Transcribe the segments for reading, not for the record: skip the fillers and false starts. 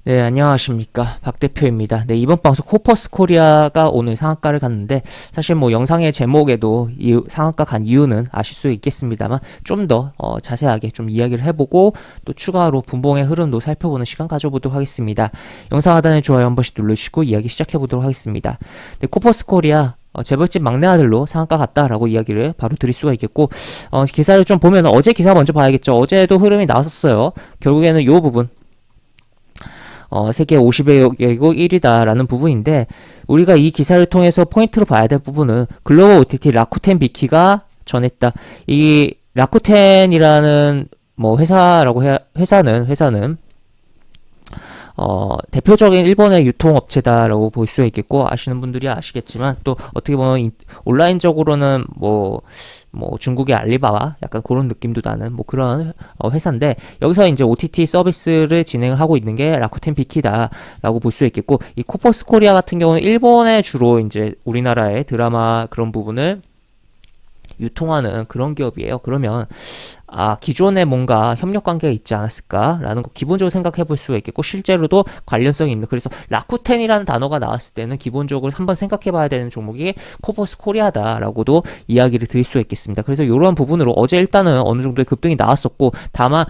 네, 안녕하십니까. 박 대표입니다. 네, 이번 방송 코퍼스 코리아가 오늘 상한가를 갔는데, 사실 뭐 영상의 제목에도 이 상한가 간 이유는 아실 수 있겠습니다만, 좀 더 자세하게 좀 이야기를 해보고, 또 추가로 분봉의 흐름도 살펴보는 시간 가져보도록 하겠습니다. 영상 하단에 좋아요 한 번씩 눌러주시고 이야기 시작해보도록 하겠습니다. 네, 코퍼스 코리아 재벌집 막내 아들로 상한가 갔다라고 이야기를 바로 드릴 수가 있겠고, 기사를 좀 보면 어제 기사 먼저 봐야겠죠. 어제도 흐름이 나왔었어요. 결국에는 이 부분, 세계 50여 개국 1위다라는 부분인데, 우리가 이 기사를 통해서 포인트로 봐야 될 부분은 글로벌 OTT 라쿠텐 비키가 전했다. 이 라쿠텐이라는 뭐 회사는 대표적인 일본의 유통업체다라고 볼 수 있겠고, 아시는 분들이 아시겠지만, 또 어떻게 보면 온라인적으로는 뭐 중국의 알리바바 약간 그런 느낌도 나는 뭐 그런 회사인데, 여기서 이제 OTT 서비스를 진행을 하고 있는 게 라쿠텐 비키다라고 볼 수 있겠고, 이 코퍼스 코리아 같은 경우는 일본에 주로 이제 우리나라의 드라마 그런 부분을 유통하는 그런 기업이에요. 그러면 기존에 뭔가 협력 관계가 있지 않았을까라는 거 기본적으로 생각해 볼 수가 있겠고, 실제로도 관련성이 있는, 그래서 라쿠텐이라는 단어가 나왔을 때는 기본적으로 한번 생각해 봐야 되는 종목이 코퍼스 코리아다라고도 이야기를 드릴 수 있겠습니다. 그래서 이러한 부분으로 어제 일단은 어느 정도의 급등이 나왔었고, 다만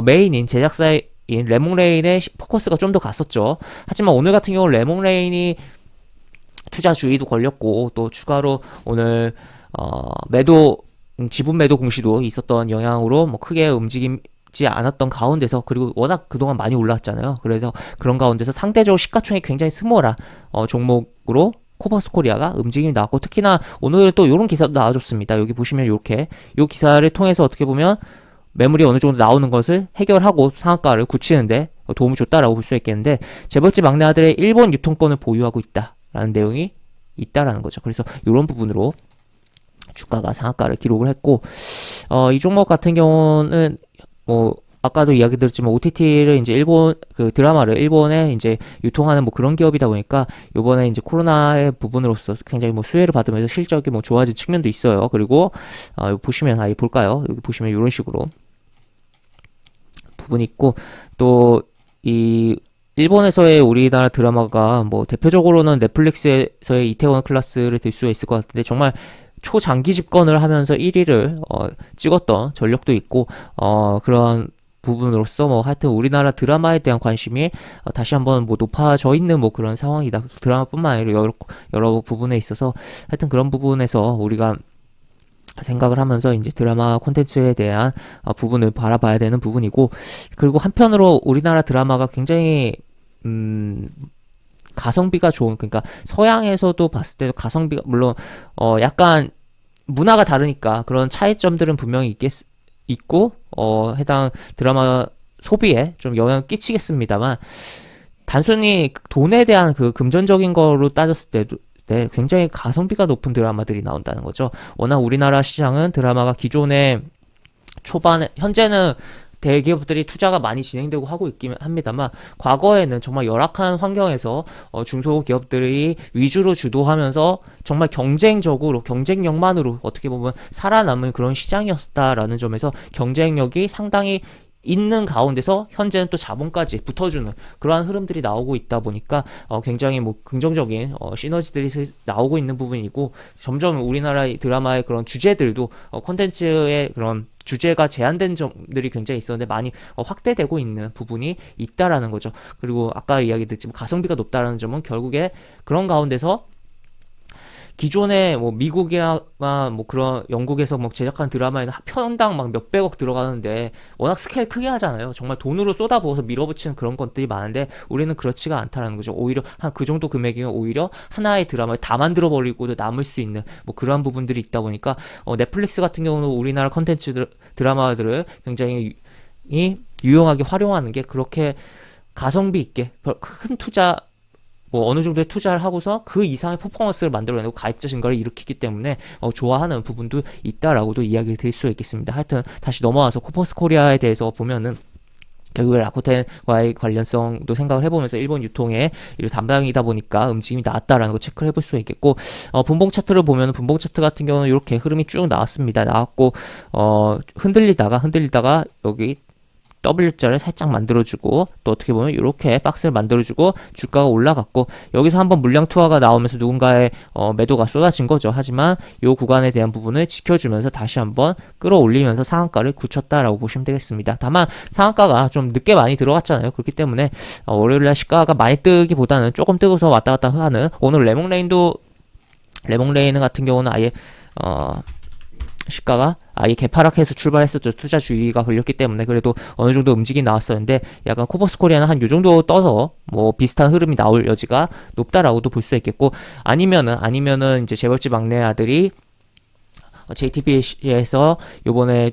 메인인 제작사인 레몽레인의 포커스가 좀 더 갔었죠. 하지만 오늘 같은 경우는 레몽레인이 투자 주의도 걸렸고, 또 추가로 오늘 매도 지분 매도 공시도 있었던 영향으로 뭐 크게 움직이지 않았던 가운데서, 그리고 워낙 그동안 많이 올랐잖아요. 그래서 그런 가운데서 상대적으로 시가총액이 굉장히 스몰한 종목으로 코퍼스 코리아가 움직임이 나왔고, 특히나 오늘 또 이런 기사도 나와줬습니다. 여기 보시면 이렇게 이 기사를 통해서 어떻게 보면 매물이 어느 정도 나오는 것을 해결하고 상한가를 굳히는데 도움을 줬다라고 볼 수 있겠는데, 재벌집 막내 아들의 일본 유통권을 보유하고 있다라는 내용이 있다라는 거죠. 그래서 이런 부분으로 주가가 상한가를 기록을 했고, 이 종목 같은 경우는 뭐 아까도 이야기 드렸지만 OTT를 이제 일본 그 드라마를 일본에 이제 유통하는 뭐 그런 기업이다 보니까, 요번에 이제 코로나의 부분으로서 굉장히 뭐 수혜를 받으면서 실적이 뭐 좋아진 측면도 있어요. 그리고 여기 보시면 볼까요? 여기 보시면 이런 식으로 부분이 있고, 또 이 일본에서의 우리나라 드라마가 뭐 대표적으로는 넷플릭스에서의 이태원 클라스를 들 수 있을 것 같은데, 정말 초장기 집권을 하면서 1위를 찍었던 전력도 있고, 그런 부분으로서 뭐 하여튼 우리나라 드라마에 대한 관심이 다시 한번 뭐 높아져 있는 뭐 그런 상황이다. 드라마뿐만 아니라 여러 부분에 있어서 하여튼 그런 부분에서 우리가 생각을 하면서 이제 드라마 콘텐츠에 대한 부분을 바라봐야 되는 부분이고, 그리고 한편으로 우리나라 드라마가 굉장히 가성비가 좋은, 그러니까 서양에서도 봤을 때도 가성비가 물론 약간 문화가 다르니까 그런 차이점들은 분명히 있고, 해당 드라마 소비에 좀 영향을 끼치겠습니다만, 단순히 돈에 대한 그 금전적인 거로 따졌을 때도 굉장히 가성비가 높은 드라마들이 나온다는 거죠. 워낙 우리나라 시장은 드라마가 기존에 초반에, 현재는 대기업들이 투자가 많이 진행되고 하고 있긴 합니다만, 과거에는 정말 열악한 환경에서 중소기업들이 위주로 주도하면서 정말 경쟁적으로, 경쟁력만으로 어떻게 보면 살아남은 그런 시장이었다라는 점에서, 경쟁력이 상당히 있는 가운데서 현재는 또 자본까지 붙어주는 그러한 흐름들이 나오고 있다 보니까 굉장히 뭐 긍정적인 시너지들이 나오고 있는 부분이고, 점점 우리나라 드라마의 그런 주제들도 콘텐츠의 그런 주제가 제한된 점들이 굉장히 있었는데 많이 확대되고 있는 부분이 있다라는 거죠. 그리고 아까 이야기 드렸지만 가성비가 높다라는 점은 결국에 그런 가운데서 기존에 뭐 미국이나 뭐 그런 영국에서 뭐 제작한 드라마에는 편당 막 몇백억 들어가는데 워낙 스케일 크게 하잖아요. 정말 돈으로 쏟아부어서 밀어붙이는 그런 것들이 많은데, 우리는 그렇지가 않다라는 거죠. 오히려 한 그 정도 금액이면 오히려 하나의 드라마를 다 만들어 버리고도 남을 수 있는 뭐 그러한 부분들이 있다 보니까, 넷플릭스 같은 경우는 우리나라 컨텐츠 드라마들을 굉장히 유용하게 활용하는 게, 그렇게 가성비 있게 큰 투자, 뭐 어느 정도의 투자를 하고서 그 이상의 퍼포먼스를 만들어내고 가입자 증가를 일으키기 때문에 좋아하는 부분도 있다라고도 이야기를 드릴 수 있겠습니다. 하여튼 다시 넘어와서 코퍼스 코리아에 대해서 보면은, 결국에 라쿠텐과의 관련성도 생각을 해보면서 일본 유통의 담당이다 보니까 움직임이 나왔다라는 거 체크를 해볼 수 있겠고, 분봉 차트를 보면 분봉 차트 같은 경우는 이렇게 흐름이 쭉 나왔습니다. 나왔고 흔들리다가 여기 W자를 살짝 만들어주고 또 어떻게 보면 이렇게 박스를 만들어주고 주가가 올라갔고 여기서 한번 물량 투하가 나오면서 누군가의 매도가 쏟아진 거죠. 하지만 이 구간에 대한 부분을 지켜주면서 다시 한번 끌어올리면서 상한가를 굳혔다라고 보시면 되겠습니다. 다만 상한가가 좀 늦게 많이 들어갔잖아요. 그렇기 때문에 월요일날 시가가 많이 뜨기보다는 조금 뜨고서 왔다 갔다 하는 오늘 레몽레인 같은 경우는 아예 시가가 아예 개파락해서 출발했었죠. 투자 주의가 걸렸기 때문에. 그래도 어느 정도 움직이 나왔었는데 약간 코버스 코리아는 한 요 정도 떠서 뭐 비슷한 흐름이 나올 여지가 높다라고도 볼 수 있겠고, 아니면은 이제 재벌집 막내 아들이 JTBC에서 요번에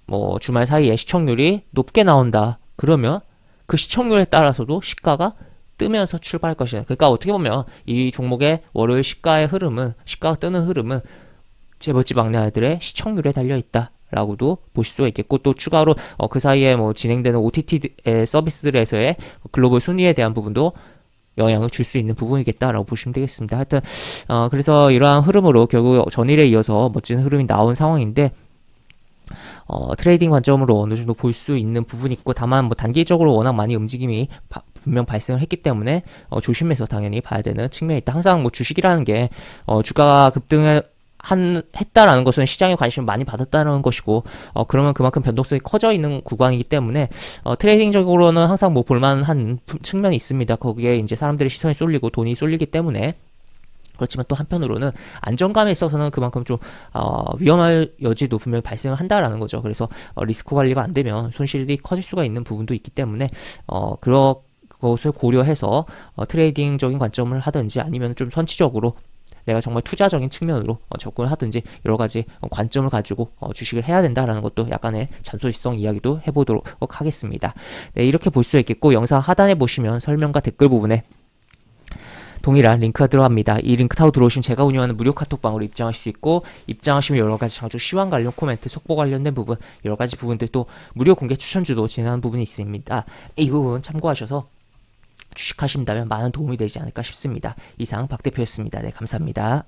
뭐 주말 사이에 시청률이 높게 나온다 그러면 그 시청률에 따라서도 시가가 뜨면서 출발할 것이다. 그러니까 어떻게 보면 이 종목의 월요일 시가가 뜨는 흐름은 재벌집 막내 아들의 시청률에 달려있다 라고도 보실 수가 있겠고, 또 추가로 그 사이에 뭐 진행되는 OTT 서비스들에서의 글로벌 순위에 대한 부분도 영향을 줄 수 있는 부분이겠다라고 보시면 되겠습니다. 하여튼 그래서 이러한 흐름으로 결국 전일에 이어서 멋진 흐름이 나온 상황인데, 트레이딩 관점으로 어느 정도 볼 수 있는 부분이 있고, 다만 뭐 단기적으로 워낙 많이 움직임이 분명 발생을 했기 때문에 조심해서 당연히 봐야 되는 측면이 있다. 항상 뭐 주식이라는 게 주가가 급등을 했다라는 것은 시장에 관심을 많이 받았다는 것이고, 그러면 그만큼 변동성이 커져 있는 구간이기 때문에 트레이딩적으로는 항상 뭐 볼만한 측면이 있습니다. 거기에 이제 사람들의 시선이 쏠리고 돈이 쏠리기 때문에. 그렇지만 또 한편으로는 안정감에 있어서는 그만큼 좀 위험할 여지도 분명히 발생을 한다라는 거죠. 그래서 리스크 관리가 안 되면 손실이 커질 수가 있는 부분도 있기 때문에 그런 것을 고려해서 트레이딩적인 관점을 하든지 아니면 좀 선치적으로 내가 정말 투자적인 측면으로 접근을 하든지 여러 가지 관점을 가지고 주식을 해야 된다라는 것도 약간의 잔소리성 이야기도 해보도록 하겠습니다. 네, 이렇게 볼 수 있겠고, 영상 하단에 보시면 설명과 댓글 부분에 동일한 링크가 들어갑니다. 이 링크 타고 들어오시면 제가 운영하는 무료 카톡방으로 입장하실 수 있고, 입장하시면 여러가지 장주 시황 관련 코멘트, 속보 관련된 부분, 여러가지 부분들, 또 무료 공개 추천주도 진행하는 부분이 있습니다. 이 부분 참고하셔서 주식하신다면 많은 도움이 되지 않을까 싶습니다. 이상 박 대표였습니다. 네, 감사합니다.